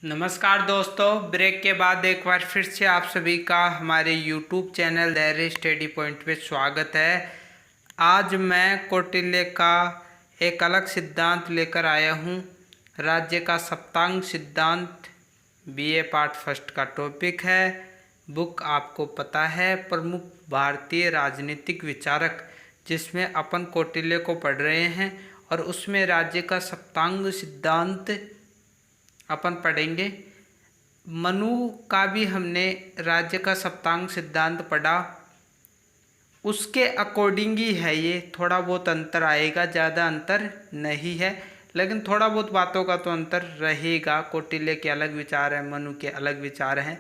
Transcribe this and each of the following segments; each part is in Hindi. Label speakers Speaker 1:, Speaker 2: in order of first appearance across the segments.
Speaker 1: नमस्कार दोस्तों, ब्रेक के बाद एक बार फिर से आप सभी का हमारे YouTube चैनल धैर्य स्टडी पॉइंट पे स्वागत है। आज मैं कौटिल्य का एक अलग सिद्धांत लेकर आया हूँ। राज्य का सप्तांग सिद्धांत BA पार्ट फर्स्ट का टॉपिक है। बुक आपको पता है, प्रमुख भारतीय राजनीतिक विचारक, जिसमें अपन कौटिल्य को पढ़ रहे हैं और उसमें राज्य का सप्तांग सिद्धांत अपन पढ़ेंगे। मनु का भी हमने राज्य का सप्तांग सिद्धांत पढ़ा, उसके अकॉर्डिंग ही है ये। थोड़ा बहुत अंतर आएगा, ज़्यादा अंतर नहीं है, लेकिन थोड़ा बहुत बातों का तो अंतर रहेगा। कौटिल्य के अलग विचार हैं, मनु के अलग विचार हैं।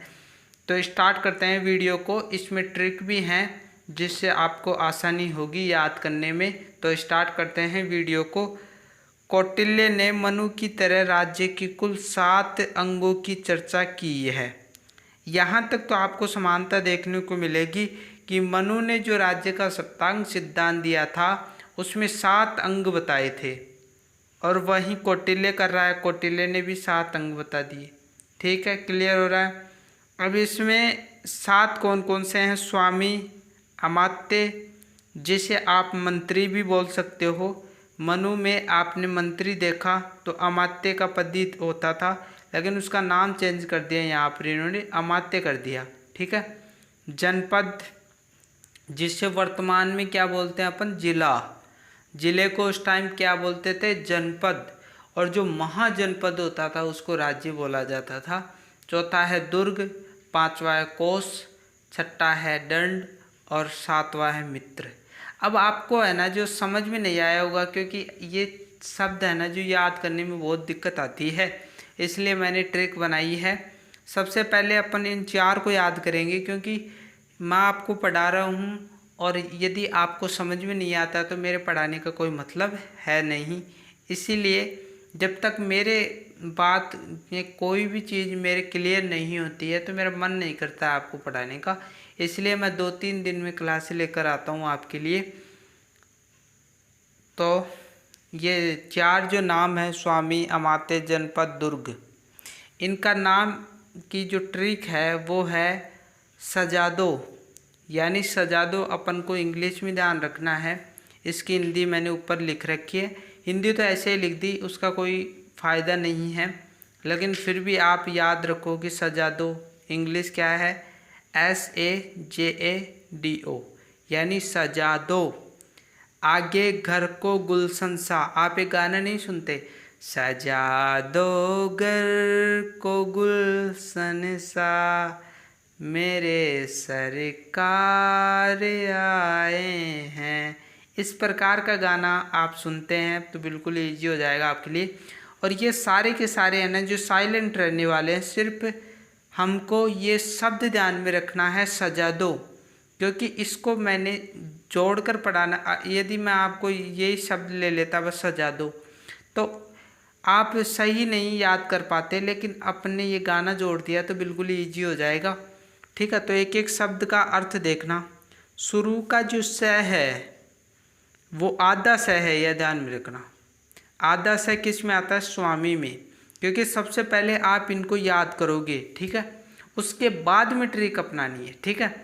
Speaker 1: तो स्टार्ट करते हैं वीडियो को। इसमें ट्रिक भी हैं जिससे आपको आसानी होगी याद करने में। तो स्टार्ट करते हैं वीडियो को। कौटिल्य ने मनु की तरह राज्य की कुल 7 अंगों की चर्चा की है। यहाँ तक तो आपको समानता देखने को मिलेगी कि मनु ने जो राज्य का सप्तांग सिद्धांत दिया था उसमें 7 अंग बताए थे, और वहीं कौटिल्य कर रहा है, कौटिल्य ने भी 7 अंग बता दिए। ठीक है, क्लियर हो रहा है। अब इसमें 7 कौन कौन से हैं? स्वामी, अमात्य, जिसे आप मंत्री भी बोल सकते हो। मनु में आपने मंत्री देखा तो अमात्य का पद ही होता था, लेकिन उसका नाम चेंज कर दिया, यहाँ पर इन्होंने अमात्य कर दिया। ठीक है। जनपद, जिसे वर्तमान में क्या बोलते हैं अपन? जिला। जिले को उस टाइम क्या बोलते थे? जनपद। और जो महाजनपद होता था उसको राज्य बोला जाता था। चौथा है दुर्ग, पांचवा है कोष, छठा है दंड और सातवां है मित्र। अब आपको है ना जो समझ में नहीं आया होगा, क्योंकि ये शब्द है ना जो याद करने में बहुत दिक्कत आती है, इसलिए मैंने ट्रिक बनाई है। सबसे पहले अपन इन 4 को याद करेंगे, क्योंकि मैं आपको पढ़ा रहा हूँ और यदि आपको समझ में नहीं आता तो मेरे पढ़ाने का कोई मतलब है नहीं। इसीलिए जब तक मेरे बात में कोई भी चीज़ मेरे क्लियर नहीं होती है तो मेरा मन नहीं करता आपको पढ़ाने का। इसलिए मैं 2-3 दिन में क्लासें लेकर आता हूँ आपके लिए। तो ये 4 जो नाम है, स्वामी, अमात्य, जनपद, दुर्ग, इनका नाम की जो ट्रिक है वो है सजा दो, यानी सजा दो। अपन को इंग्लिश में ध्यान रखना है। इसकी हिंदी मैंने ऊपर लिख रखी है। हिंदी तो ऐसे ही लिख दी, उसका कोई फ़ायदा नहीं है, लेकिन फिर भी आप याद रखो कि सजा दो इंग्लिश क्या है? SAJADO, यानी सजा दो। आगे घर को गुलशन सा, आप एक गाना नहीं सुनते? सजा दो घर को गुलशन सा, मेरे सरकार आए हैं। इस प्रकार का गाना आप सुनते हैं तो बिल्कुल ईजी हो जाएगा आपके लिए। और ये सारे के सारे हैं ना जो साइलेंट रहने वाले हैं, सिर्फ हमको ये शब्द ध्यान में रखना है, सजा दो, क्योंकि इसको मैंने जोड़कर पढ़ाना। यदि मैं आपको यही शब्द ले लेता बस सजा दो, तो आप सही नहीं याद कर पाते, लेकिन अपने ये गाना जोड़ दिया तो बिल्कुल ईजी हो जाएगा। ठीक है, तो एक एक शब्द का अर्थ देखना। शुरू का जो स है वो आधा स है, यह ध्यान में रखना। आधा स किस में आता है? स्वामी में, क्योंकि सबसे पहले आप इनको याद करोगे। ठीक है, उसके बाद में ट्रिक अपनानी है। ठीक है,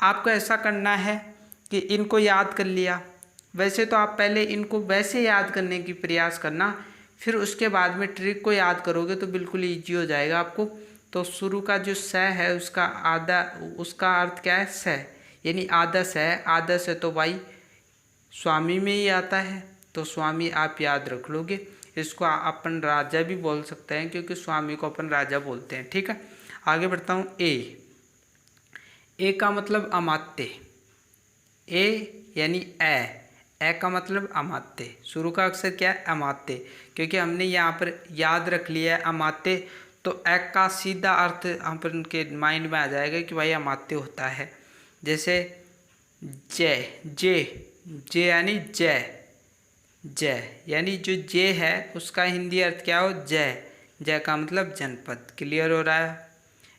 Speaker 1: आपको ऐसा करना है कि इनको याद कर लिया, वैसे तो आप पहले इनको वैसे याद करने की प्रयास करना, फिर उसके बाद में ट्रिक को याद करोगे तो बिल्कुल ईजी हो जाएगा आपको। तो शुरू का जो स है उसका आधा, उसका अर्थ क्या है? स, यानी आधा स है। आधा स तो भाई स्वामी में ही आता है, तो स्वामी आप याद रख लोगे। इसको अपन राजा भी बोल सकते हैं, क्योंकि स्वामी को अपन राजा बोलते हैं। ठीक है, आगे बढ़ता हूँ। ए का मतलब अमात्य। ए यानी ए का मतलब अमात्य। शुरू का अक्षर क्या है? अमात्य। क्योंकि हमने यहाँ पर याद रख लिया है अमात्य, तो ए का सीधा अर्थ अपन के माइंड में आ जाएगा कि भाई अमात्य होता है। जैसे जय, जे यानी जय, जय यानी जो जे है उसका हिंदी अर्थ क्या हो? जय। जय का मतलब जनपद। क्लियर हो रहा है?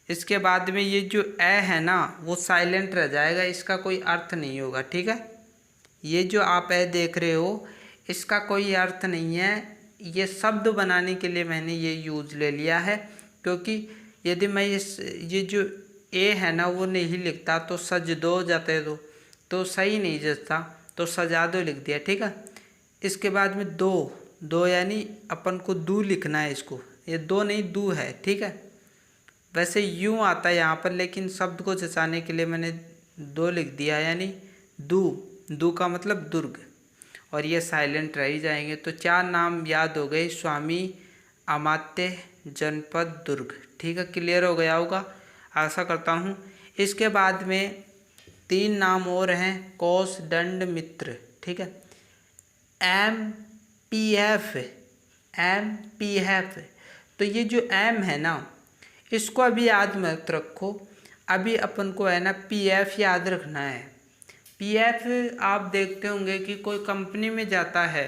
Speaker 1: इसके बाद में ये जो ए है ना वो साइलेंट रह जाएगा, इसका कोई अर्थ नहीं होगा। ठीक है, ये जो आप ए देख रहे हो इसका कोई अर्थ नहीं है, ये शब्द बनाने के लिए मैंने ये यूज ले लिया है। क्योंकि यदि मैं ये जो ए है ना वो नहीं लिखता तो सज दो जाते दो, तो सही नहीं जचता, तो सजा दो लिख दिया, ठीक है। इसके बाद में दो, दो यानी अपन को दू लिखना है इसको, ये दो नहीं दू है, ठीक है। वैसे यूँ आता है यहाँ पर, लेकिन शब्द को जचाने के लिए मैंने दो लिख दिया, यानी दू, दू का मतलब दुर्ग, और ये साइलेंट रह ही जाएंगे। तो 4 नाम याद हो गए, स्वामी अमात्य जनपद दुर्ग, ठीक है, क्लियर हो गया होगा आशा करता हूँ। इसके बाद में 3 नाम और हैं, कोस दंड मित्र, ठीक है। MPF, MPF, तो ये जो M है ना इसको अभी याद मत रखो, अभी अपन को है ना PF याद रखना है। PF आप देखते होंगे कि कोई कंपनी में जाता है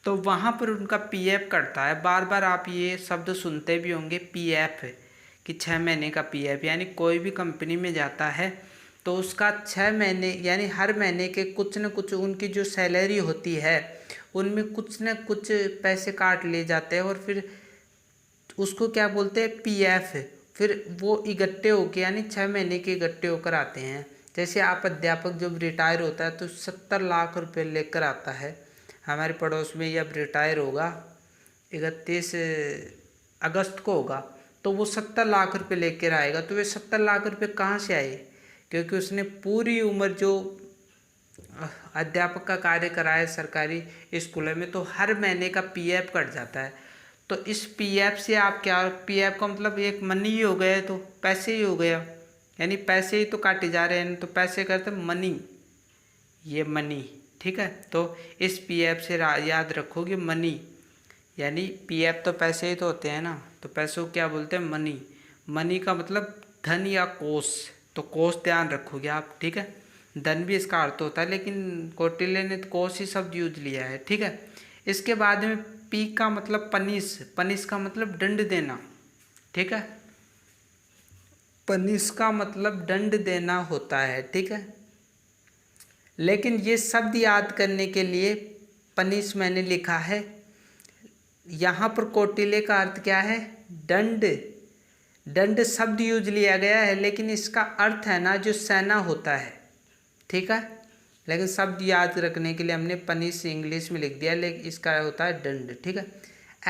Speaker 1: तो वहाँ पर उनका PF कटता है, बार बार आप ये शब्द सुनते भी होंगे PF, कि 6 महीने का PF, यानी कोई भी कंपनी में जाता है तो उसका 6 महीने यानी हर महीने के कुछ न कुछ उनकी जो सैलरी होती है उनमें कुछ न कुछ पैसे काट लिए जाते हैं, और फिर उसको क्या बोलते हैं PF, फिर वो इकट्ठे होके यानी 6 महीने के इकट्ठे होकर आते हैं। जैसे आप अध्यापक जब रिटायर होता है तो 70 लाख रुपए लेकर आता है, हमारे पड़ोस में ये अब रिटायर होगा 31 अगस्त को होगा, तो वो 70 लाख रुपए लेकर आएगा। तो वे 70 लाख रुपए कहाँ से आए, क्योंकि उसने पूरी उम्र जो अध्यापक का कार्य कराया सरकारी स्कूलों में, तो हर महीने का PF कट जाता है। तो इस PF से आप क्या, PF का मतलब एक मनी ही हो गया, तो पैसे ही हो गया, यानी पैसे ही तो काटे जा रहे हैं, तो पैसे करते मनी, ये मनी, ठीक है। तो इस PF से याद रखोगे मनी, यानी PF तो पैसे ही तो होते हैं ना, तो पैसों को क्या बोलते हैं मनी, मनी का मतलब धन या कोष, तो कोष ध्यान रखोगे आप, ठीक है। धन भी इसका अर्थ होता है, लेकिन कौटिल्य ने तो कोष ही शब्द यूज लिया है, ठीक है। इसके बाद में P का मतलब पनिश, पनिश का मतलब दंड देना, ठीक है, पनिश का मतलब दंड देना होता है, ठीक है। लेकिन ये शब्द याद करने के लिए पनिश मैंने लिखा है, यहाँ पर कौटिल्य का अर्थ क्या है, दंड, दंड शब्द यूज लिया गया है, लेकिन इसका अर्थ है ना जो सेना होता है, ठीक है। लेकिन शब्द याद रखने के लिए हमने पनिश इंग्लिश में लिख दिया, लेकिन इसका होता है दंड, ठीक है।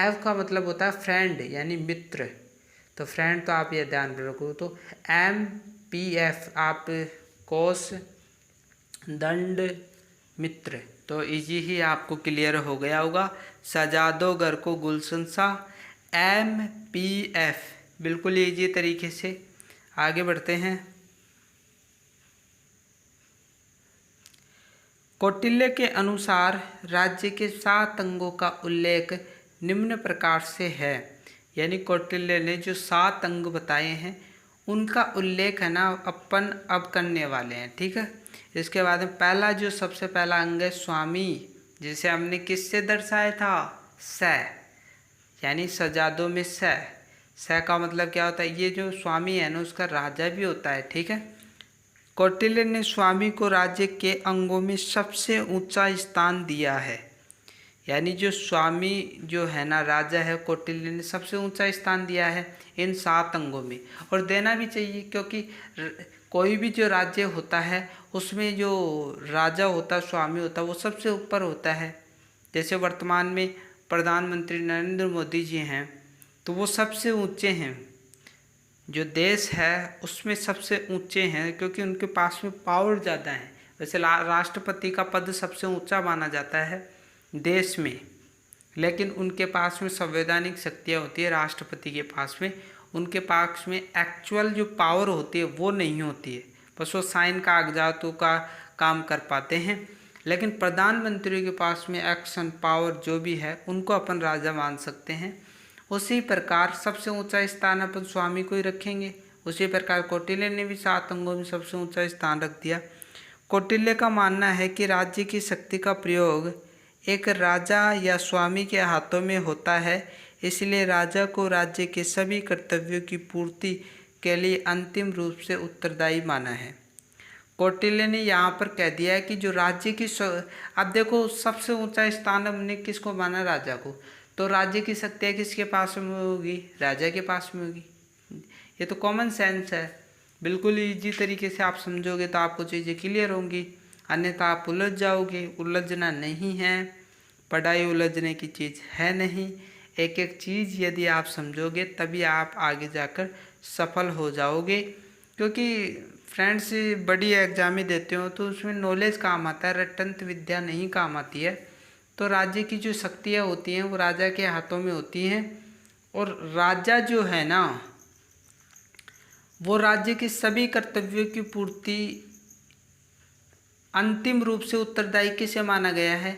Speaker 1: F का मतलब होता है फ्रेंड यानी मित्र, तो फ्रेंड तो आप ये ध्यान रखो, तो MPF आप कोष दंड मित्र, तो इजी ही आपको क्लियर हो गया होगा। सजा दो घर को गुलशन सा, MPF, बिल्कुल इजी तरीके से आगे बढ़ते हैं। कौटिल्य के अनुसार राज्य के 7 अंगों का उल्लेख निम्न प्रकार से है, यानी कौटिल्य ने जो 7 अंग बताए हैं उनका उल्लेख है ना अपन अब करने वाले हैं, ठीक है। इसके बाद में पहला जो सबसे पहला अंग है स्वामी, जिसे हमने किससे दर्शाया था, स, यानी सजादों में स का मतलब क्या होता है, ये जो स्वामी है ना उसका राजा भी होता है, ठीक है। कौटिल्य ने स्वामी को राज्य के अंगों में सबसे ऊंचा स्थान दिया है, यानी जो स्वामी जो है ना राजा है, कौटिल्य ने सबसे ऊंचा स्थान दिया है इन 7 अंगों में, और देना भी चाहिए, क्योंकि कोई भी जो राज्य होता है उसमें जो राजा होता है, स्वामी होता है, वो सबसे ऊपर होता है। जैसे वर्तमान में प्रधानमंत्री नरेंद्र मोदी जी हैं, तो वो सबसे ऊंचे हैं, जो देश है उसमें सबसे ऊंचे हैं, क्योंकि उनके पास में पावर ज़्यादा है। वैसे राष्ट्रपति का पद सबसे ऊंचा माना जाता है देश में, लेकिन उनके पास में संवैधानिक शक्तियाँ होती है राष्ट्रपति के पास में, उनके पास में एक्चुअल जो पावर होती है वो नहीं होती है, बस वो साइन कागजातों का काम कर पाते हैं। लेकिन प्रधानमंत्री के पास में एक्शन पावर जो भी है उनको अपन राजा मान सकते हैं। उसी प्रकार सबसे ऊंचा स्थान अपन स्वामी को ही रखेंगे। उसी प्रकार कौटिल्य ने भी 7 अंगों में सबसे ऊंचा स्थान रख दिया। कौटिल्य का मानना है कि राज्य की शक्ति का प्रयोग एक राजा या स्वामी के हाथों में होता है, इसलिए राजा को राज्य के सभी कर्तव्यों की पूर्ति के लिए अंतिम रूप से उत्तरदायी माना है। कौटिल्य ने यहाँ पर कह दिया है कि जो राज्य की अब देखो सबसे ऊंचा स्थान हमने किसको माना, राजा को, तो राज्य की शक्तियाँ किसके पास में होगी? राजा के पास में होगी। ये तो कॉमन सेंस है, बिल्कुल इजी तरीके से आप समझोगे तो आपको चीज़ें क्लियर होंगी, अन्यथा आप उलझ जाओगे। उलझना नहीं है, पढ़ाई उलझने की चीज़ है नहीं। एक एक चीज़ यदि आप समझोगे तभी आप आगे जाकर सफल हो जाओगे। क्योंकि फ्रेंड्स बड़ी एग्जामें देते हो तो उसमें नॉलेज काम आता है, रटंत विद्या नहीं काम आती है। तो राज्य की जो शक्तियाँ होती हैं वो राजा के हाथों में होती हैं, और राजा जो है ना वो राज्य के सभी कर्तव्यों की पूर्ति अंतिम रूप से उत्तरदायी किसे माना गया है?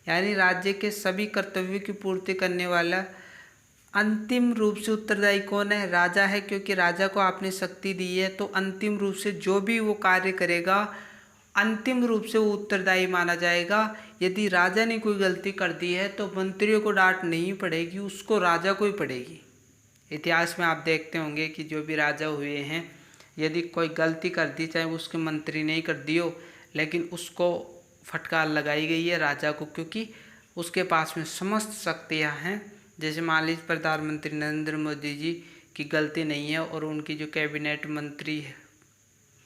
Speaker 1: यानी राज्य के सभी कर्तव्यों की पूर्ति करने वाला अंतिम रूप से उत्तरदायी कौन है? राजा है, क्योंकि राजा को आपने शक्ति दी है तो अंतिम रूप से जो भी वो कार्य करेगा अंतिम रूप से वो उत्तरदायी माना जाएगा। यदि राजा ने कोई गलती कर दी है तो मंत्रियों को डांट नहीं पड़ेगी, उसको राजा को ही पड़ेगी। इतिहास में आप देखते होंगे कि जो भी राजा हुए हैं यदि कोई गलती कर दी, चाहे उसके मंत्री ने ही कर दी हो, लेकिन उसको फटकार लगाई गई है राजा को, क्योंकि उसके पास में समस्त शक्तियाँ हैं। जैसे मान लीजिए प्रधानमंत्री नरेंद्र मोदी जी की गलती नहीं है और उनकी जो कैबिनेट मंत्री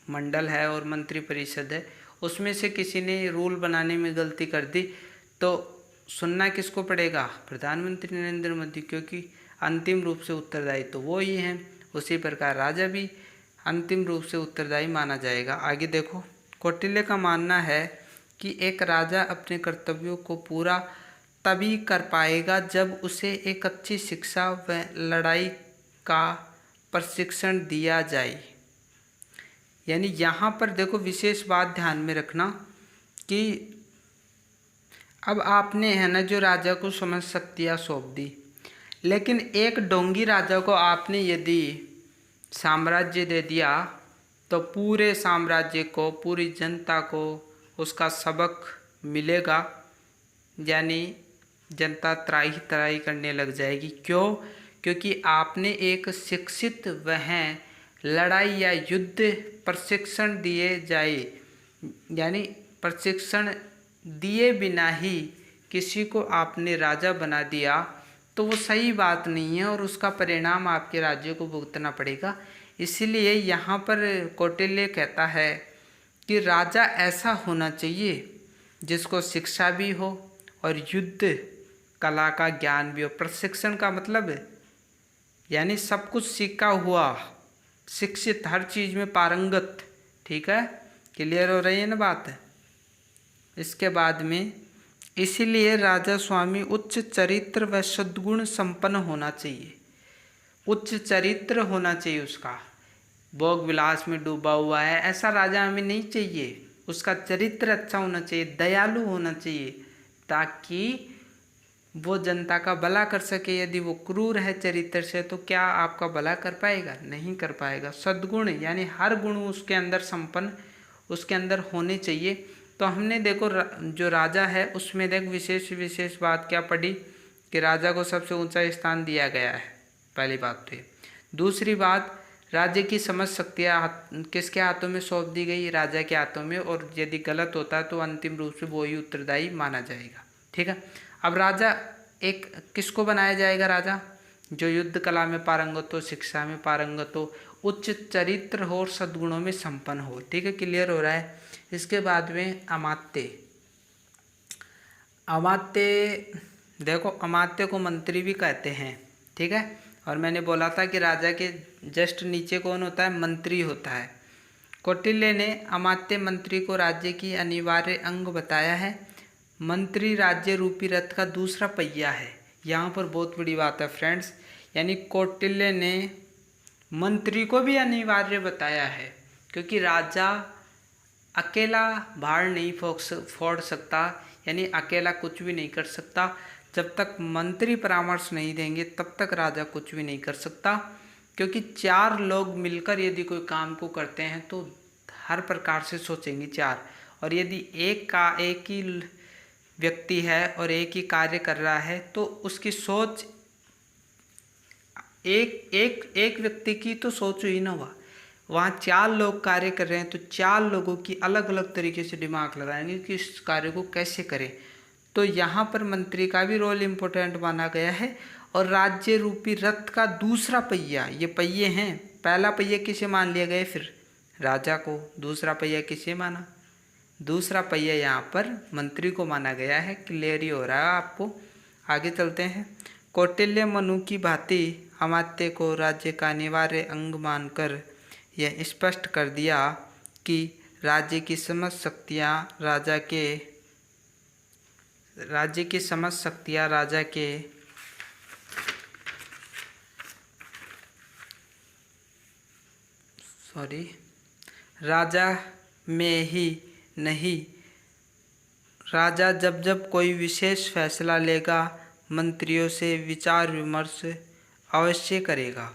Speaker 1: मंडल है और मंत्री परिषद है उसमें से किसी ने रूल बनाने में गलती कर दी तो सुनना किसको पड़ेगा? प्रधानमंत्री नरेंद्र मोदी, क्योंकि अंतिम रूप से उत्तरदायी तो वो ही हैं। उसी प्रकार राजा भी अंतिम रूप से उत्तरदायी माना जाएगा। आगे देखो, कौटिल्य का मानना है कि एक राजा अपने कर्तव्यों को पूरा तभी कर पाएगा जब उसे एक अच्छी शिक्षा व लड़ाई का प्रशिक्षण दिया जाए। यानी यहाँ पर देखो विशेष बात ध्यान में रखना कि अब आपने है ना जो राजा को समझ शक्तियाँ सौंप दी, लेकिन एक डोंगी राजा को आपने यदि साम्राज्य दे दिया तो पूरे साम्राज्य को, पूरी जनता को उसका सबक मिलेगा। यानी जनता त्राही त्राही करने लग जाएगी। क्यों? क्योंकि आपने एक शिक्षित वह लड़ाई या युद्ध प्रशिक्षण दिए जाए, यानी प्रशिक्षण दिए बिना ही किसी को आपने राजा बना दिया तो वो सही बात नहीं है और उसका परिणाम आपके राज्य को भुगतना पड़ेगा। इसीलिए यहाँ पर कौटिल्य कहता है कि राजा ऐसा होना चाहिए जिसको शिक्षा भी हो और युद्ध कला का ज्ञान भी हो। प्रशिक्षण का मतलब यानी सब कुछ सीखा हुआ, शिक्षित, हर चीज़ में पारंगत। ठीक है, क्लियर हो रही है ना बात? इसके बाद में इसीलिए राजा स्वामी उच्च चरित्र व सद्गुण संपन्न होना चाहिए। उच्च चरित्र होना चाहिए उसका, भोग विलास में डूबा हुआ है ऐसा राजा हमें नहीं चाहिए। उसका चरित्र अच्छा होना चाहिए, दयालु होना चाहिए, ताकि वो जनता का भला कर सके। यदि वो क्रूर है चरित्र से तो क्या आपका भला कर पाएगा? नहीं कर पाएगा। सद्गुण यानी हर गुण उसके अंदर संपन्न, उसके अंदर होने चाहिए। तो हमने देखो जो राजा है उसमें देख विशेष बात क्या पढ़ी कि राजा को सबसे ऊंचा स्थान दिया गया है, पहली बात तो ये। दूसरी बात, राज्य की समझ शक्तियाँ किसके हाथों में सौंप दी गई? राजा के हाथों में, और यदि गलत होता है तो अंतिम रूप से वो ही उत्तरदायी माना जाएगा। ठीक है, अब राजा एक किसको बनाया जाएगा? राजा जो युद्ध कला में पारंगत हो, शिक्षा में पारंगत हो, उच्च चरित्र हो और सद्गुणों में संपन्न हो। ठीक है, क्लियर हो रहा है? इसके बाद में अमात्य। अमात्य देखो, अमात्य को मंत्री भी कहते हैं। ठीक है, और मैंने बोला था कि राजा के जस्ट नीचे कौन होता है? मंत्री होता है। कौटिल्य ने अमात्य मंत्री को राज्य की अनिवार्य अंग बताया है। मंत्री राज्य रूपी रथ का दूसरा पहिया है। यहाँ पर बहुत बड़ी बात है फ्रेंड्स, यानी कौटिल्य ने मंत्री को भी अनिवार्य बताया है, क्योंकि राजा अकेला भार नहीं फोड़ सकता, यानी अकेला कुछ भी नहीं कर सकता। जब तक मंत्री परामर्श नहीं देंगे तब तक राजा कुछ भी नहीं कर सकता, क्योंकि चार लोग मिलकर यदि कोई काम को करते हैं तो हर प्रकार से सोचेंगे चार, और यदि एक ही व्यक्ति है और एक ही कार्य कर रहा है तो उसकी सोच एक व्यक्ति की तो सोच ही ना हुआ। वहाँ चार लोग कार्य कर रहे हैं तो चार लोगों की अलग अलग तरीके से दिमाग लगाएंगे कि इस कार्य को कैसे करें। तो यहाँ पर मंत्री का भी रोल इम्पोर्टेंट माना गया है। और राज्य रूपी रथ का दूसरा पहिया, ये पहिए हैं, पहला पहिया किसे मान लिया गया, फिर राजा को, दूसरा पहिया किसे माना, दूसरा पहिया यहाँ पर मंत्री को माना गया है। क्लियर ही हो रहा है आपको। आगे चलते हैं। कौटिल्य मनु की भांति अमात्य को राज्य का अनिवार्य अंग मानकर यह स्पष्ट कर दिया कि राज्य की समस्त शक्तियाँ राजा में ही नहीं, राजा जब जब कोई विशेष फैसला लेगा मंत्रियों से विचार विमर्श अवश्य करेगा।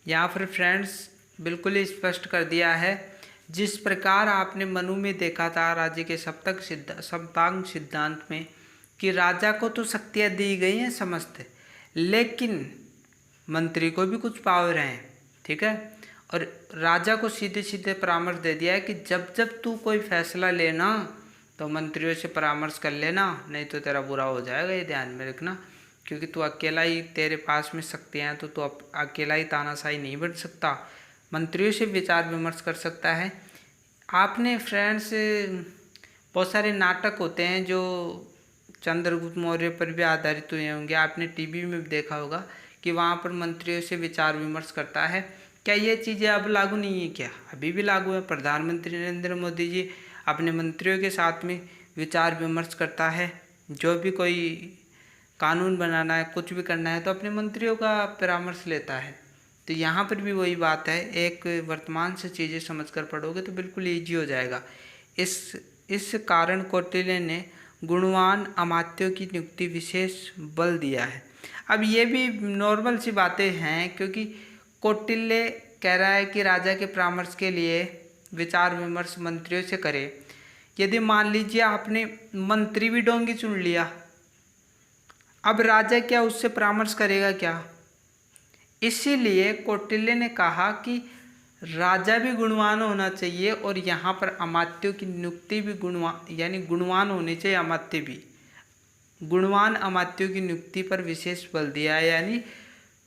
Speaker 1: यहाँ पर फ्रेंड्स बिल्कुल ही स्पष्ट कर दिया है, जिस प्रकार आपने मनु में देखा था राज्य के सप्तांग सिद्धांत में कि राजा को तो शक्तियाँ दी गई हैं समस्त, लेकिन मंत्री को भी कुछ पावर हैं, ठीक है। और राजा को सीधे सीधे परामर्श दे दिया है कि जब जब तू कोई फैसला लेना तो मंत्रियों से परामर्श कर लेना, नहीं तो तेरा बुरा हो जाएगा, ये ध्यान में रखना। क्योंकि तू अकेला ही, तेरे पास में शक्तियाँ हैं तो तू अकेला ही तानाशाही नहीं बन सकता, मंत्रियों से विचार विमर्श कर सकता है। आपने फ्रेंड्स बहुत सारे नाटक होते हैं जो चंद्रगुप्त मौर्य पर भी आधारित हुए होंगे, आपने टीवी में भी देखा होगा कि वहाँ पर मंत्रियों से विचार विमर्श करता है। क्या ये चीज़ें अब लागू नहीं है, क्या अभी भी लागू है? प्रधानमंत्री नरेंद्र मोदी जी अपने मंत्रियों के साथ में विचार विमर्श करता है। जो भी कोई कानून बनाना है, कुछ भी करना है, तो अपने मंत्रियों का परामर्श लेता है। तो यहाँ पर भी वही बात है, एक वर्तमान से चीज़ें समझकर पढ़ोगे तो बिल्कुल ईजी हो जाएगा। इस कारण कौटिल्य ने गुणवान अमात्यों की नियुक्ति विशेष बल दिया है। अब ये भी नॉर्मल सी बातें हैं, क्योंकि कौटिल्य कह रहा है कि राजा के परामर्श के लिए विचार विमर्श मंत्रियों से करे। यदि मान लीजिए आपने मंत्री भी डोंगी चुन लिया, अब राजा क्या उससे परामर्श करेगा क्या? इसीलिए कौटिल्य ने कहा कि राजा भी गुणवान होना चाहिए और यहाँ पर अमात्यों की नियुक्ति भी गुणवान होनी चाहिए। अमात्य भी गुणवान अमात्यों की नियुक्ति पर विशेष बल दिया है, यानी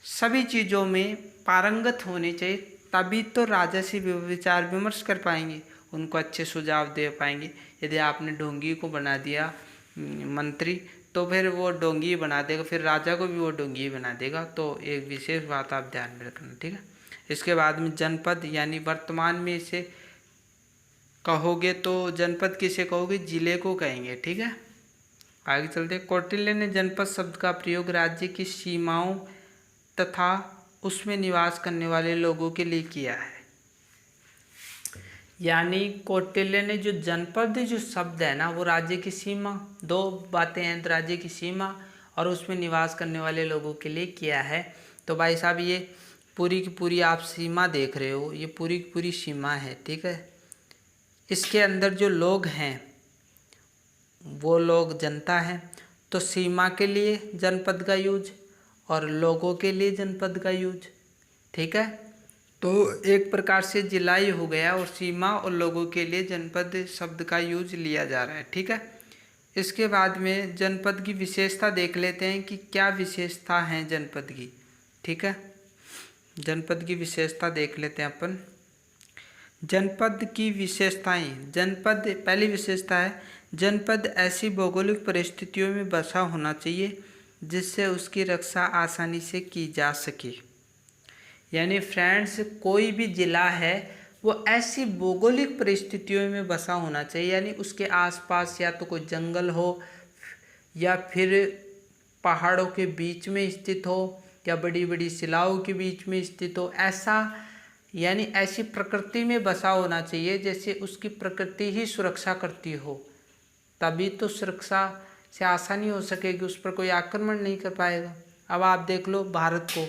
Speaker 1: सभी चीज़ों में पारंगत होने चाहिए, तभी तो राजा से विचार विमर्श कर पाएंगे, उनको अच्छे सुझाव दे पाएंगे। यदि आपने ढोंगी को बना दिया मंत्री, तो फिर वो ढोंगी बना देगा, फिर राजा को भी वो ढोंगी बना देगा। तो एक विशेष बात आप ध्यान में रखना, ठीक है। इसके बाद में जनपद, यानी वर्तमान में इसे कहोगे तो जनपद किसे कहोगे? जिले को कहेंगे, ठीक है। आगे चलते। कौटिल्य ने जनपद शब्द का प्रयोग राज्य की सीमाओं तथा उसमें निवास करने वाले लोगों के लिए किया है। यानी कौटिल्य ने जो जनपद जो शब्द है ना, वो राज्य की सीमा, दो बातें हैं, राज्य की सीमा और उसमें निवास करने वाले लोगों के लिए किया है। तो भाई साहब ये पूरी की पूरी आप सीमा देख रहे हो, ये पूरी की पूरी सीमा है, ठीक है। इसके अंदर जो लोग हैं वो लोग जनता है, तो सीमा के लिए जनपद का यूज और लोगों के लिए जनपद का यूज, ठीक है। तो एक प्रकार से जिला ही हो गया और सीमा और लोगों के लिए जनपद शब्द का यूज लिया जा रहा है, ठीक है। इसके बाद में जनपद की विशेषता देख लेते हैं कि क्या विशेषता है जनपद की, ठीक है। जनपद की विशेषता देख लेते हैं अपन। जनपद की विशेषताएं। जनपद, पहली विशेषता है जनपद ऐसी भौगोलिक परिस्थितियों में बसा होना चाहिए जिससे उसकी रक्षा आसानी से की जा सके। यानी फ्रेंड्स कोई भी जिला है वो ऐसी भौगोलिक परिस्थितियों में बसा होना चाहिए, यानी उसके आसपास या तो कोई जंगल हो या फिर पहाड़ों के बीच में स्थित हो या बड़ी बड़ी शिलाओं के बीच में स्थित हो, ऐसा यानी ऐसी प्रकृति में बसा होना चाहिए जैसे उसकी प्रकृति ही सुरक्षा करती हो, तभी तो सुरक्षा से आसानी हो सकेगी, उस पर कोई आक्रमण नहीं कर पाएगा। अब आप देख लो भारत को,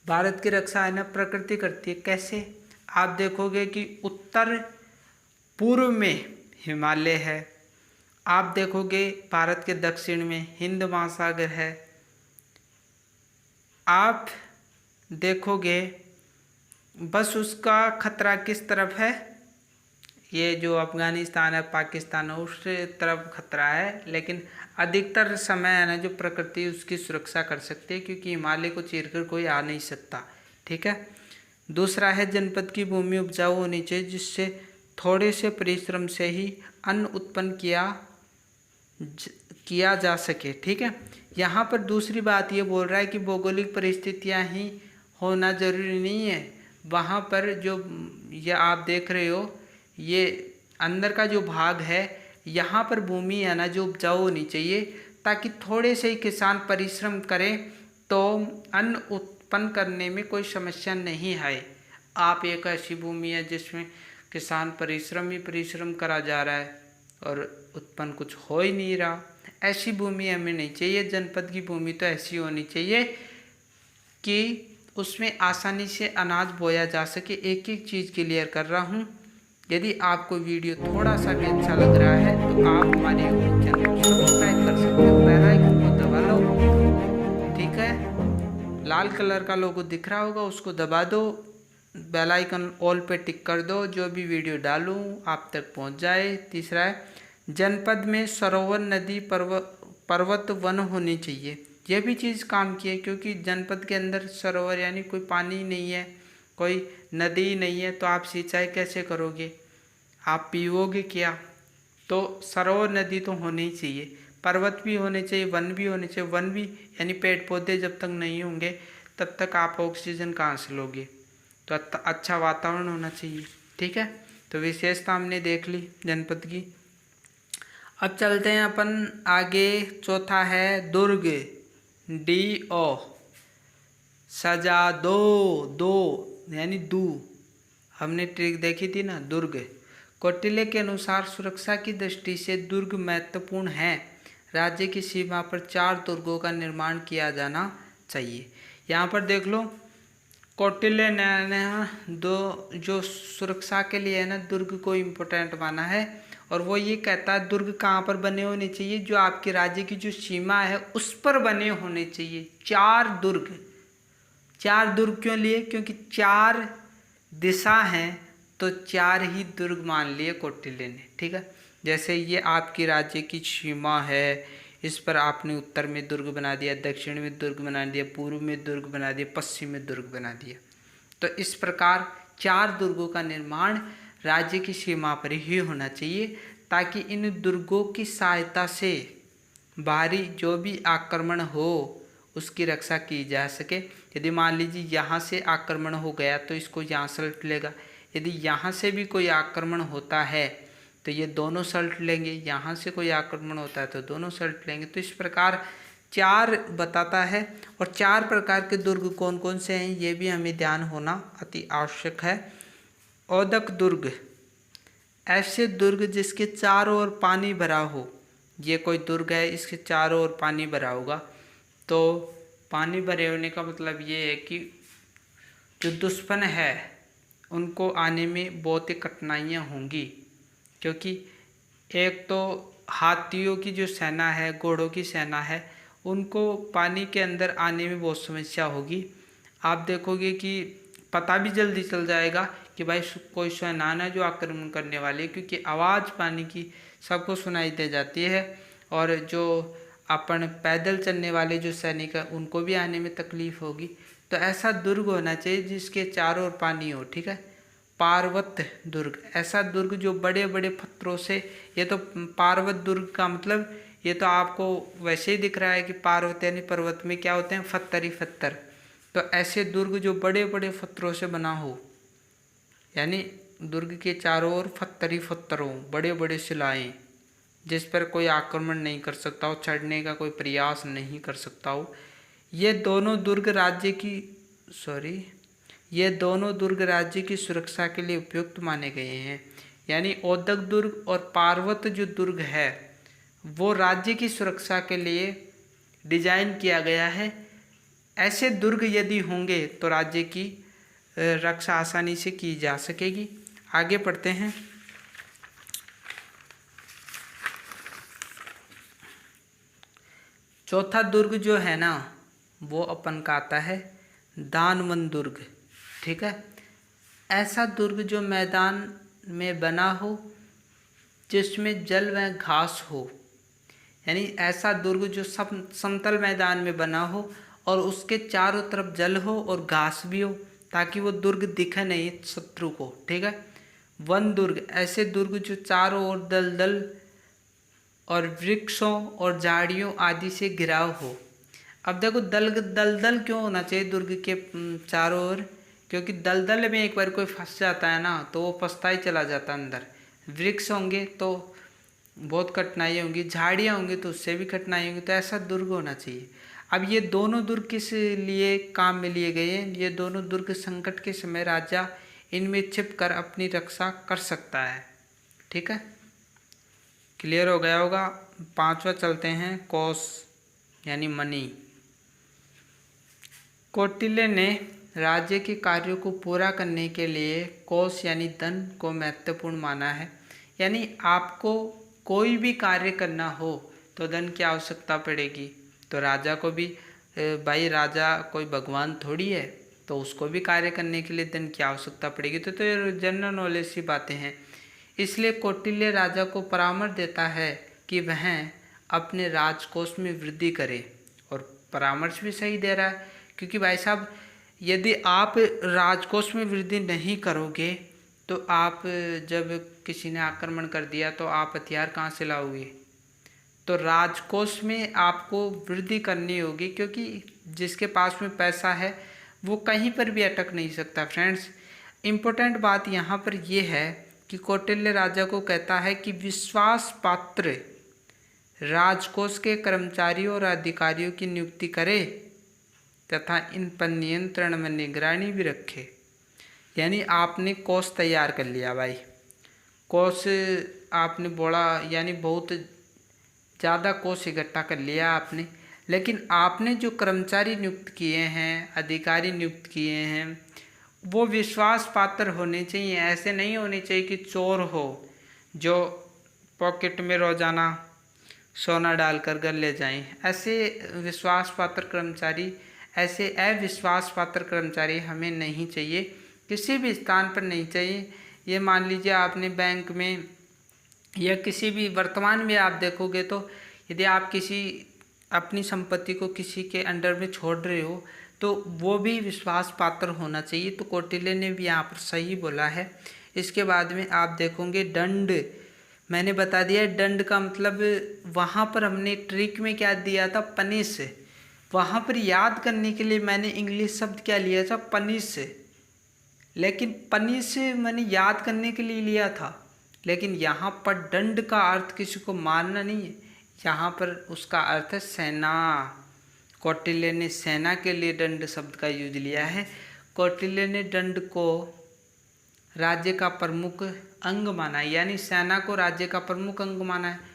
Speaker 1: भारत की रक्षा है ना प्रकृति करती है। कैसे? आप देखोगे कि उत्तर पूर्व में हिमालय है, आप देखोगे भारत के दक्षिण में हिंद महासागर है, आप देखोगे बस उसका खतरा किस तरफ है, ये जो अफगानिस्तान है, पाकिस्तान है, उस तरफ खतरा है, लेकिन अधिकतर समय है ना जो प्रकृति उसकी सुरक्षा कर सकती है, क्योंकि हिमालय को चीरकर कोई आ नहीं सकता। ठीक है। दूसरा है जनपद की भूमि उपजाऊ होनी चाहिए, जिससे थोड़े से परिश्रम से ही अन्न उत्पन्न किया जा सके। ठीक है। यहाँ पर दूसरी बात ये बोल रहा है कि भौगोलिक परिस्थितियाँ ही होना जरूरी नहीं है। वहाँ पर जो ये आप देख रहे हो, ये अंदर का जो भाग है, यहाँ पर भूमि है ना जो उपजाऊ होनी चाहिए, ताकि थोड़े से ही किसान परिश्रम करें तो अन्न उत्पन्न करने में कोई समस्या नहीं आए। आप एक ऐसी भूमि है जिसमें किसान परिश्रम ही परिश्रम करा जा रहा है और उत्पन्न कुछ हो ही नहीं रहा, ऐसी भूमि हमें नहीं चाहिए। जनपद की भूमि तो ऐसी होनी चाहिए कि उसमें आसानी से अनाज बोया जा सके। एक एक चीज़ क्लियर कर रहा हूँ। यदि आपको वीडियो थोड़ा सा भी अच्छा लग रहा है तो आप हमारे यूट्यूब चैनल को सब्सक्राइब कर सकते हो, बेल आइकन को दबा लो। ठीक है। लाल कलर का लोगो दिख रहा होगा, उसको दबा दो, बेल आइकन ऑल पे टिक कर दो, जो भी वीडियो डालूँ आप तक पहुँच जाए। तीसरा है जनपद में सरोवर, नदी, पर्वत, वन होनी चाहिए। यह भी चीज़ काम की है, क्योंकि जनपद के अंदर सरोवर यानी कोई पानी नहीं है, कोई नदी नहीं है, तो आप सिंचाई कैसे करोगे, आप पीओगे क्या। तो सरोवर, नदी तो होनी ही चाहिए, पर्वत भी होने चाहिए, वन भी होने चाहिए। वन भी यानी पेड़ पौधे जब तक नहीं होंगे तब तक आप ऑक्सीजन कहाँ से लोगे, तो अच्छा वातावरण होना चाहिए। ठीक है। तो विशेषता हमने देख ली जनपद की। अब चलते हैं अपन आगे। चौथा है दुर्ग, DO, सजा दो यानी दू, हमने ट्रिक देखी थी ना, दुर्ग। कौटिल्य के अनुसार सुरक्षा की दृष्टि से दुर्ग महत्वपूर्ण है। राज्य की सीमा पर 4 दुर्गों का निर्माण किया जाना चाहिए। यहाँ पर देख लो, कौटिल्य ने दो जो सुरक्षा के लिए है ना दुर्ग को इम्पोर्टेंट माना है, और वो ये कहता है दुर्ग कहाँ पर बने होने चाहिए, जो आपके राज्य की जो सीमा है उस पर बने होने चाहिए। 4 दुर्ग। 4 दुर्ग क्यों लिए, क्योंकि 4 दिशा हैं, तो 4 ही दुर्ग मान लिए कौटिल्य ने। ठीक है। जैसे ये आपकी राज्य की सीमा है, इस पर आपने उत्तर में दुर्ग बना दिया, दक्षिण में दुर्ग बना दिया, पूर्व में दुर्ग बना दिया, पश्चिम में दुर्ग बना दिया। तो इस प्रकार 4 दुर्गों का निर्माण राज्य की सीमा पर ही होना चाहिए, ताकि इन दुर्गों की सहायता से बाहरी जो भी आक्रमण हो उसकी रक्षा की जा सके। यदि मान लीजिए यहाँ से आक्रमण हो गया तो इसको यहाँ सल्ट लेगा, यदि यहाँ से भी कोई आक्रमण होता है तो ये दोनों सल्ट लेंगे, यहाँ से कोई आक्रमण होता है तो दोनों सल्ट लेंगे। तो इस प्रकार 4 बताता है। और 4 प्रकार के दुर्ग कौन कौन से हैं ये भी हमें ध्यान होना अति आवश्यक है। औदक दुर्ग, ऐसे दुर्ग जिसके चारों ओर पानी भरा हो। ये कोई दुर्ग है, इसके चारों ओर पानी भरा होगा, तो पानी भरे होने का मतलब ये है कि जो दुश्मन है उनको आने में बहुत ही कठिनाइयाँ होंगी, क्योंकि एक तो हाथियों की जो सेना है, घोड़ों की सेना है, उनको पानी के अंदर आने में बहुत समस्या होगी। आप देखोगे कि पता भी जल्दी चल जाएगा कि भाई कोई सेना है जो आक्रमण करने वाली है, क्योंकि आवाज़ पानी की सबको सुनाई दे जाती है। और जो अपन पैदल चलने वाले जो सैनिक हैं उनको भी आने में तकलीफ होगी। तो ऐसा दुर्ग होना चाहिए जिसके चारों ओर पानी हो। ठीक है। पार्वत दुर्ग, ऐसा दुर्ग जो बड़े बड़े पत्थरों से, ये तो पार्वत दुर्ग का मतलब ये तो आपको वैसे ही दिख रहा है कि पार्वत यानी पर्वत में क्या होते हैं, पत्थर ही पत्थर। तो ऐसे दुर्ग जो बड़े बड़े पत्थरों से बना हो, यानी दुर्ग के चारों ओर पत्थर ही पत्थर हो, बड़े बड़े शिलाएं, जिस पर कोई आक्रमण नहीं कर सकता हो, चढ़ने का कोई प्रयास नहीं कर सकता हो। ये दोनों दुर्ग राज्य की सुरक्षा के लिए उपयुक्त माने गए हैं। यानी औदक दुर्ग और पार्वत जो दुर्ग है वो राज्य की सुरक्षा के लिए डिजाइन किया गया है। ऐसे दुर्ग यदि होंगे तो राज्य की रक्षा आसानी से की जा सकेगी। आगे पढ़ते हैं। चौथा दुर्ग जो है ना वो अपन का आता है दानवन दुर्ग। ठीक है। ऐसा दुर्ग जो मैदान में बना हो जिसमें जल व घास हो, यानी ऐसा दुर्ग जो समतल मैदान में बना हो और उसके चारों तरफ जल हो और घास भी हो, ताकि वो दुर्ग दिखे नहीं शत्रु को। ठीक है। वन दुर्ग, ऐसे दुर्ग जो चारों ओर दलदल और वृक्षों और झाड़ियों आदि से घिराव हो। अब देखो दलदल क्यों होना चाहिए दुर्ग के चारों ओर? क्योंकि दलदल में एक बार कोई फंस जाता है ना, तो वो फंसता ही चला जाता है अंदर। वृक्ष होंगे तो बहुत कठिनाई होंगी, झाड़ियाँ होंगी तो उससे भी कठिनाई होंगी। तो ऐसा दुर्ग होना चाहिए। अब ये दोनों दुर्ग किस लिए काम में लिए गए हैं? ये दोनों दुर्ग संकट के समय राजा इनमें छिप कर अपनी रक्षा कर सकता है। ठीक है, क्लियर हो गया होगा। पांचवा चलते हैं, कोष यानी मनी। कौटिल्य ने राज्य के कार्यों को पूरा करने के लिए कोष यानी धन को महत्वपूर्ण माना है। यानी आपको कोई भी कार्य करना हो तो धन की आवश्यकता पड़ेगी। तो राजा को भी, भाई राजा कोई भगवान थोड़ी है, तो उसको भी कार्य करने के लिए धन की आवश्यकता पड़ेगी। तो ये जनरल नॉलेज की बातें हैं। इसलिए कौटिल्य राजा को परामर्श देता है कि वह अपने राजकोष में वृद्धि करे। और परामर्श भी सही दे रहा है, क्योंकि भाई साहब यदि आप राजकोष में वृद्धि नहीं करोगे तो आप, जब किसी ने आक्रमण कर दिया तो आप हथियार कहाँ से लाओगे? तो राजकोष में आपको वृद्धि करनी होगी, क्योंकि जिसके पास में पैसा है वो कहीं पर भी अटक नहीं सकता। फ्रेंड्स, इम्पोर्टेंट बात यहाँ पर यह है कि कौटिल्य राजा को कहता है कि विश्वास पात्र राजकोष के कर्मचारियों और अधिकारियों की नियुक्ति करे तथा इन पर नियंत्रण में निगरानी भी रखे। यानी आपने कोष तैयार कर लिया भाई, कोष आपने बोला, यानी बहुत ज़्यादा कोष इकट्ठा कर लिया आपने, लेकिन आपने जो कर्मचारी नियुक्त किए हैं, अधिकारी नियुक्त किए हैं, वो विश्वास पात्र होने चाहिए। ऐसे नहीं होने चाहिए कि चोर हो जो पॉकेट में रोजाना सोना डालकर घर ले जाएं। ऐसे विश्वास पात्र कर्मचारी, ऐसे अविश्वास पात्र कर्मचारी हमें नहीं चाहिए, किसी भी स्थान पर नहीं चाहिए। ये मान लीजिए आपने बैंक में या किसी भी, वर्तमान में आप देखोगे तो यदि आप किसी अपनी संपत्ति को किसी के अंडर में छोड़ रहे हो तो वो भी विश्वास पात्र होना चाहिए। तो कौटिल्य ने भी यहाँ पर सही बोला है। इसके बाद में आप देखोगे दंड, मैंने बता दिया दंड का मतलब, वहाँ पर हमने ट्रिक में क्या दिया था? पनिश। वहाँ पर याद करने के लिए मैंने इंग्लिश शब्द क्या लिया था? पनिश। लेकिन पनिश मैंने याद करने के लिए लिया था, लेकिन यहाँ पर दंड का अर्थ किसी को मारना नहीं है, यहाँ पर उसका अर्थ है सेना। कौटिल्य ने सेना के लिए दंड शब्द का यूज लिया है। कौटिल्य ने दंड को राज्य का प्रमुख अंग माना है, यानी सेना को राज्य का प्रमुख अंग माना है।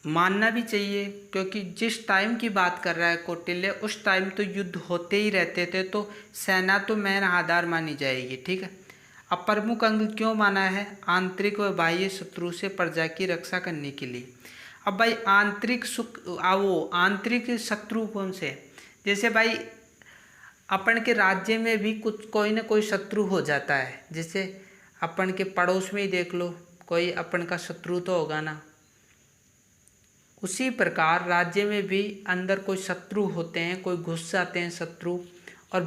Speaker 1: मानना भी चाहिए, क्योंकि जिस टाइम की बात कर रहा है कौटिल्य, उस टाइम तो युद्ध होते ही रहते थे, तो सेना तो मेन आधार मानी जाएगी। ठीक है। अब प्रमुख अंग क्यों माना है? आंतरिक व बाह्य शत्रु से प्रजा की रक्षा करने के लिए। अब भाई आंतरिक आंतरिक शत्रु कौन से? जैसे भाई अपन के राज्य में भी कुछ कोई ना कोई शत्रु हो जाता है, जैसे अपन के पड़ोस में ही देख लो, कोई अपन का शत्रु तो होगा ना। उसी प्रकार राज्य में भी अंदर कोई शत्रु होते हैं, कोई घुस जाते हैं शत्रु। और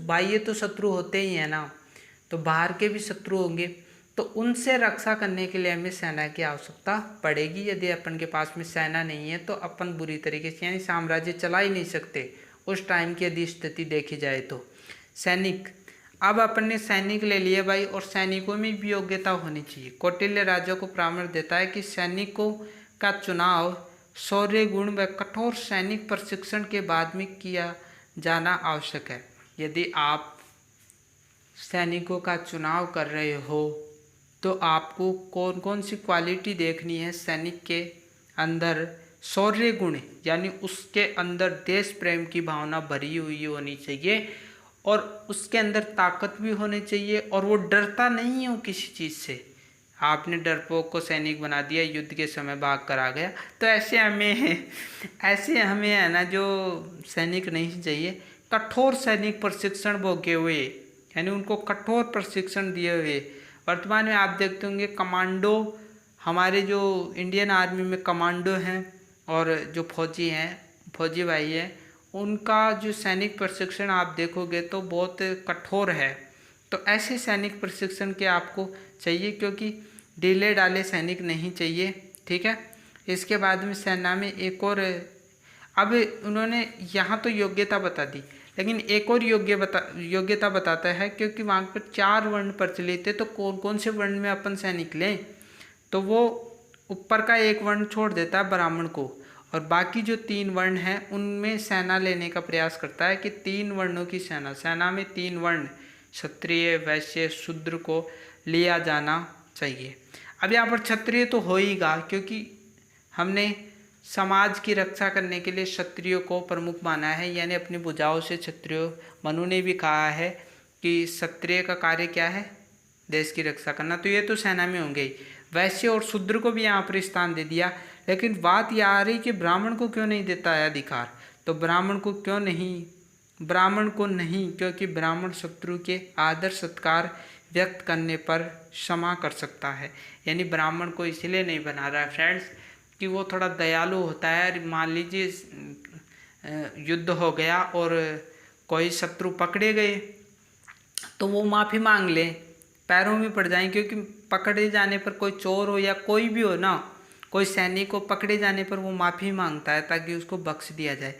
Speaker 1: बाह्य तो शत्रु होते ही हैं ना, तो बाहर के भी शत्रु होंगे, तो उनसे रक्षा करने के लिए हमें सेना की आवश्यकता पड़ेगी। यदि अपन के पास में सेना नहीं है तो अपन बुरी तरीके से, यानी साम्राज्य चला ही नहीं सकते उस टाइम की यदि स्थिति देखी जाए तो। सैनिक, अब अपन ने सैनिक ले लिए भाई, और सैनिकों में भी योग्यता होनी चाहिए। कौटिल्य राजा को परामर्श देता है कि सैनिकों का चुनाव शौर्य गुण व कठोर सैनिक प्रशिक्षण के बाद में किया जाना आवश्यक है। यदि आप सैनिकों का चुनाव कर रहे हो तो आपको कौन कौन सी क्वालिटी देखनी है सैनिक के अंदर? शौर्य गुण, यानी उसके अंदर देश प्रेम की भावना भरी हुई होनी चाहिए, और उसके अंदर ताकत भी होनी चाहिए, और वो डरता नहीं हो किसी चीज़ से। आपने डरपोक को सैनिक बना दिया, युद्ध के समय भाग कर आ गया, तो ऐसे हमें है ना जो सैनिक नहीं चाहिए। कठोर सैनिक प्रशिक्षण भोगे हुए, यानी उनको कठोर प्रशिक्षण दिए हुए, वर्तमान में आप देखते होंगे कमांडो, हमारे जो इंडियन आर्मी में कमांडो हैं और जो फौजी भाई हैं, उनका जो सैनिक प्रशिक्षण आप देखोगे तो बहुत कठोर है। तो ऐसे सैनिक प्रशिक्षण के आपको चाहिए, क्योंकि ढीले डाले सैनिक नहीं चाहिए, ठीक है। इसके बाद में सेना में एक और, अब उन्होंने यहाँ तो योग्यता बता दी, लेकिन एक और योग्यता बताता है, क्योंकि वहाँ पर 4 वर्ण प्रचलित है, तो कौन कौन से वर्ण में अपन सैनिक लें, तो वो ऊपर का एक वर्ण छोड़ देता है ब्राह्मण को, और बाकी जो 3 वर्ण हैं उनमें सेना लेने का प्रयास करता है कि 3 वर्णों की सेना में 3 वर्ण क्षत्रिय, वैश्य, शूद्र को लिया जाना चाहिए। अब यहाँ पर क्षत्रिय तो हो हीगा, क्योंकि हमने समाज की रक्षा करने के लिए क्षत्रियों को प्रमुख माना है, यानी अपनी भुजाओं से क्षत्रियो, मनु ने भी कहा है कि क्षत्रिय का कार्य क्या है, देश की रक्षा करना, तो ये तो सेना में होंगे ही। वैश्य और शूद्र को भी यहाँ पर स्थान दे दिया, लेकिन बात यह आ रही कि ब्राह्मण को क्यों नहीं देता है अधिकार, तो ब्राह्मण को नहीं, क्योंकि ब्राह्मण शत्रु के आदर सत्कार व्यक्त करने पर क्षमा कर सकता है। यानी ब्राह्मण को इसलिए नहीं बना रहा है फ्रेंड्स कि वो थोड़ा दयालु होता है। मान लीजिए युद्ध हो गया और कोई शत्रु पकड़े गए, तो वो माफ़ी मांग ले, पैरों में पड़ जाएं, क्योंकि पकड़े जाने पर कोई चोर हो या कोई भी हो ना, कोई सैनिक को पकड़े जाने पर वो माफ़ी मांगता है ताकि उसको बख्श दिया जाए।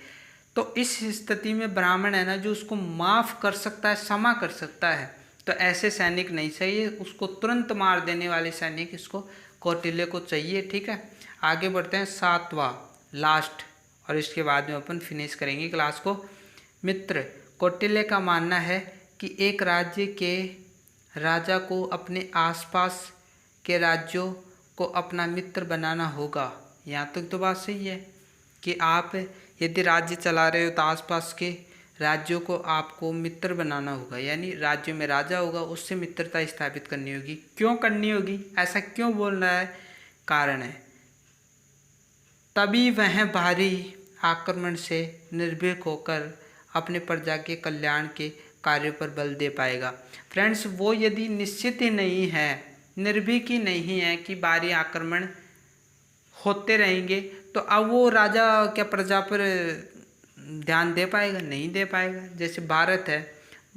Speaker 1: तो इस स्थिति में ब्राह्मण है ना, जो उसको माफ़ कर सकता है, क्षमा कर सकता है, तो ऐसे सैनिक नहीं चाहिए, उसको तुरंत मार देने वाले सैनिक इसको कौटिल्य को चाहिए, ठीक है। आगे बढ़ते हैं 7वां लास्ट, और इसके बाद में अपन फिनिश करेंगे क्लास को। मित्र, कौटिल्य का मानना है कि एक राज्य के राजा को अपने आसपास के राज्यों को अपना मित्र बनाना होगा। यहाँ तक तो बात सही है कि आप यदि राज्य चला रहे हो तो आसपास के राज्यों को आपको मित्र बनाना होगा, यानी राज्यों में राजा होगा उससे मित्रता स्थापित करनी होगी। क्यों करनी होगी, ऐसा क्यों बोल रहा है, कारण है, तभी वह बाहरी आक्रमण से निर्भीक होकर अपने प्रजा के कल्याण के कार्यों पर बल दे पाएगा। फ्रेंड्स, वो यदि निश्चित ही नहीं है, निर्भीक ही नहीं है कि बाहरी आक्रमण होते रहेंगे, तो अब वो राजा क्या प्रजा पर ध्यान दे पाएगा, नहीं दे पाएगा। जैसे भारत है,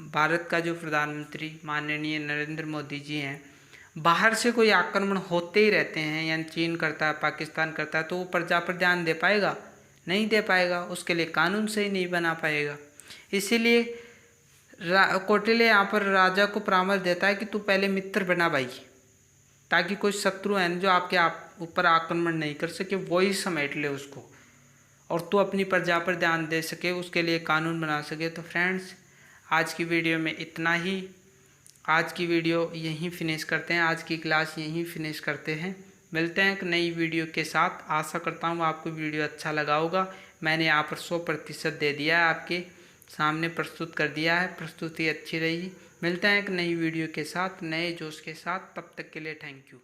Speaker 1: भारत का जो प्रधानमंत्री माननीय नरेंद्र मोदी जी हैं, बाहर से कोई आक्रमण होते ही रहते हैं, यानी चीन करता है, पाकिस्तान करता है, तो वो प्रजा पर ध्यान दे पाएगा, नहीं दे पाएगा, उसके लिए कानून सही नहीं बना पाएगा। इसीलिए कौटिल्य यहाँ पर राजा को परामर्श देता है कि तू पहले मित्र बना भाई, ताकि कोई शत्रु है जो आपके ऊपर आक्रमण नहीं कर सके, वही समेट ले उसको, और तू अपनी प्रजा पर ध्यान दे सके, उसके लिए कानून बना सके। तो फ्रेंड्स, आज की वीडियो में इतना ही, आज की वीडियो यहीं फिनिश करते हैं, आज की क्लास यहीं फिनिश करते हैं। मिलते हैं एक नई वीडियो के साथ। आशा करता हूँ आपको वीडियो अच्छा लगा होगा। मैंने यहाँ पर 100% दे दिया है, आपके सामने प्रस्तुत कर दिया है, प्रस्तुति अच्छी रही। मिलते हैं एक नई वीडियो के साथ, नए जोश के साथ, तब तक के लिए थैंक यू।